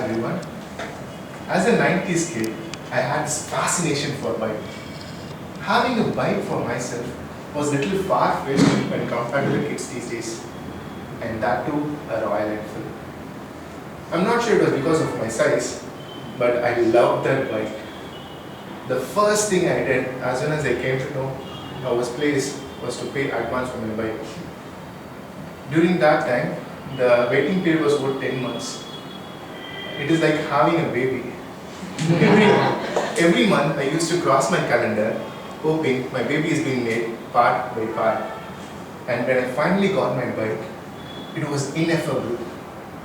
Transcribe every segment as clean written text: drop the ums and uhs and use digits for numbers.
everyone. As a 90s kid, I had this fascination for bike. Having a bike for myself was a little far-fetched when compared to the kids these days. And that too, a Royal Enfield. I'm not sure it was because of my size, but I loved that bike. The first thing I did as soon as I came to know I was placed was to pay advance for my bike. During that time, the waiting period was about 10 months. It is like having a baby. Every month I used to cross my calendar hoping my baby is being made part by part. And when I finally got my bike, it was ineffable.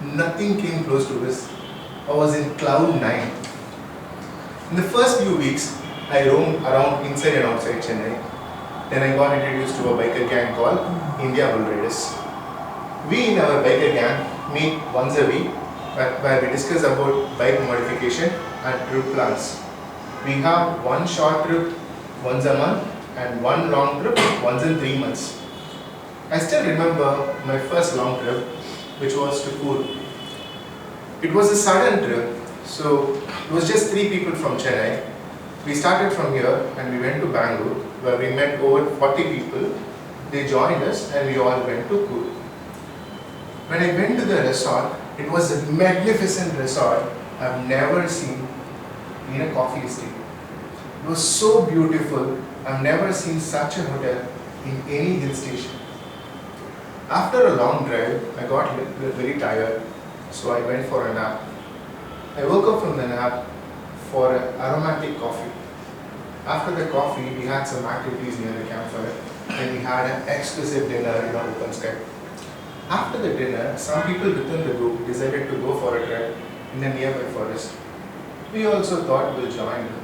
Nothing came close to this. I was in cloud 9. In the first few weeks, I roamed around inside and outside Chennai. Then I got introduced to a biker gang called India Bull Riders. We in our biker gang meet once a week where we discuss about bike modification and trip plans. We have one short trip once a month and one long trip once in 3 months. I still remember my first long trip, which was to Coorg. It was a sudden trip, so it was just 3 people from Chennai. We started from here and we went to Bangalore, where we met over 40 people. They joined us and we all went to Coorg. When I went to the resort, it was a magnificent resort I've never seen in a coffee estate. It was so beautiful. I've never seen such a hotel in any hill station. After a long drive, I got very tired, so I went for a nap. I woke up from the nap for an aromatic coffee. After the coffee, we had some activities near the campfire, and we had an exquisite dinner in our open sky. After the dinner, some people within the group decided to go for a trek in the nearby forest. We also thought we'll join them.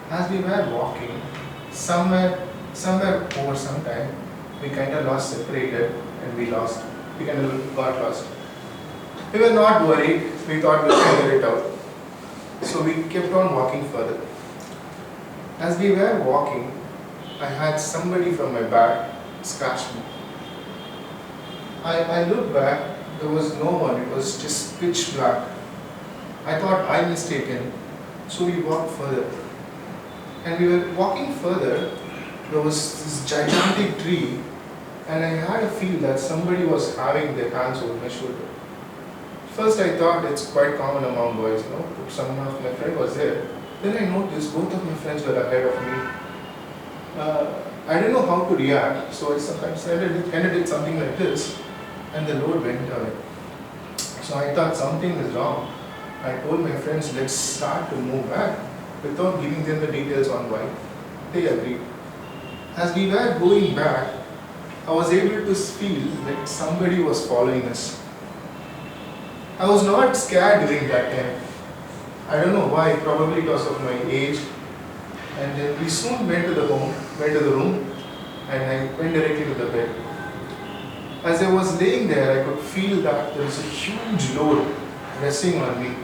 As we were walking, somewhere over some time, we kind of separated and we got lost. We were not worried, we thought we'll figure it out. So we kept on walking further. As we were walking, I had somebody from my back scratch me. I looked back, there was no one, it was just pitch black. I thought I mistaken, so we walked further. And we were walking further, there was this gigantic tree, and I had a feel that somebody was having their hands over my shoulder. First I thought it's quite common among boys, some of my friends was there. Then I noticed both of my friends were ahead of me. I didn't know how to react, so I kind of did something like this, and the load went away. So I thought something is wrong. I told my friends, let's start to move back, without giving them the details on why. They agreed. As we were going back, I was able to feel that somebody was following us. I was not scared during that time. I don't know why, probably because of my age. And then we soon went to the room, and I went directly to the bed. As I was laying there, I could feel that there was a huge load resting on me.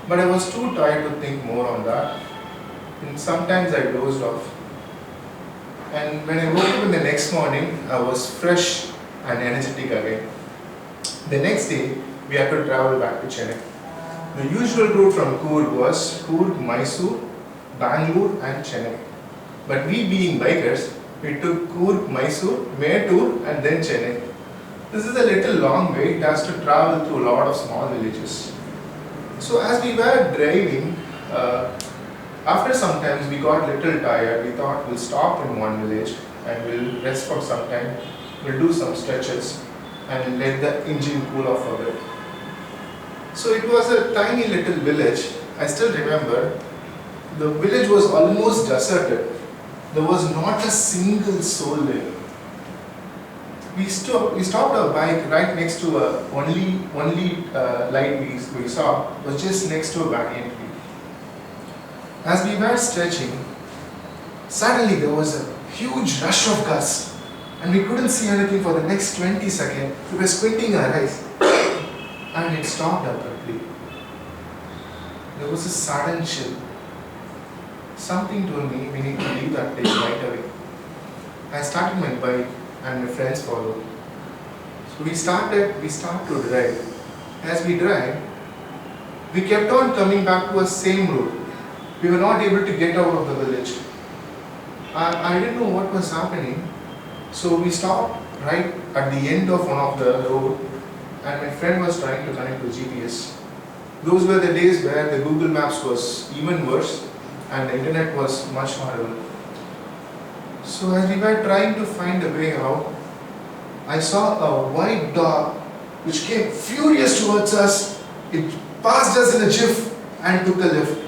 But I was too tired to think more on that. And sometimes I dozed off. And when I woke up in the next morning, I was fresh and energetic again. The next day, we had to travel back to Chennai. The usual route from Coorg was Coorg, Mysore, Bangalore and Chennai. But we being bikers, we took Coorg, Mysore, Mayur and then Chennai. This is a little long way. It has to travel through a lot of small villages. So as we were driving, after some time we got a little tired. We thought we'll stop in one village and we'll rest for some time. We'll do some stretches and let the engine cool off a bit. So it was a tiny little village. I still remember the village was almost deserted. There was not a single soul there. We stopped our bike right next to a only light we saw was just next to a banyan tree. As we were stretching, suddenly there was a huge rush of gusts, and we couldn't see anything for the next 20 seconds. We were squinting our eyes, and it stopped abruptly. There was a sudden chill. Something told me we need to leave that place right away. I started my bike and my friends followed. So we start to drive. As we drive, We kept on coming back to a same road. We were not able to get out of the village. I didn't know what was happening. So we stopped right at the end of one of the road, and my friend was trying to connect to GPS. Those were the days where the Google Maps was even worse and the internet was much horrible. So as we were trying to find a way out, I saw a white dog which came furious towards us. It passed us in a jiff and took a lift.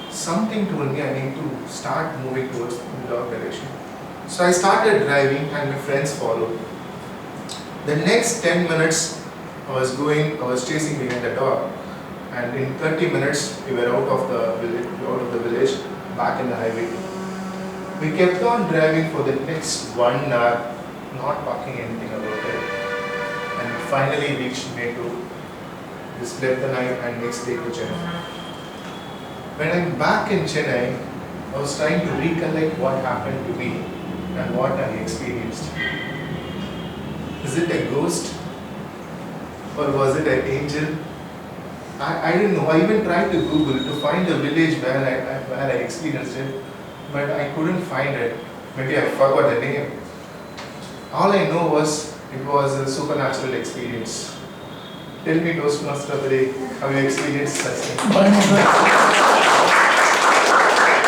Something told me I need to start moving towards the dog direction. So I started driving and my friends followed. The next 10 minutes I was chasing behind the dog, and in 30 minutes we were out of the village, back in the highway. We kept on driving for the next 1 hour, not talking anything about it, and finally reached Mettur. We slept the night and next day to Chennai. When I'm back in Chennai, I was trying to recollect what happened to me and what I experienced. Is it a ghost? Or was it an angel? I didn't know. I even tried to Google to find the village where I experienced it, but I couldn't find it. Maybe I forgot the name. All I know was it was a supernatural experience. Tell me, Toastmaster of the day, have you experienced such thing?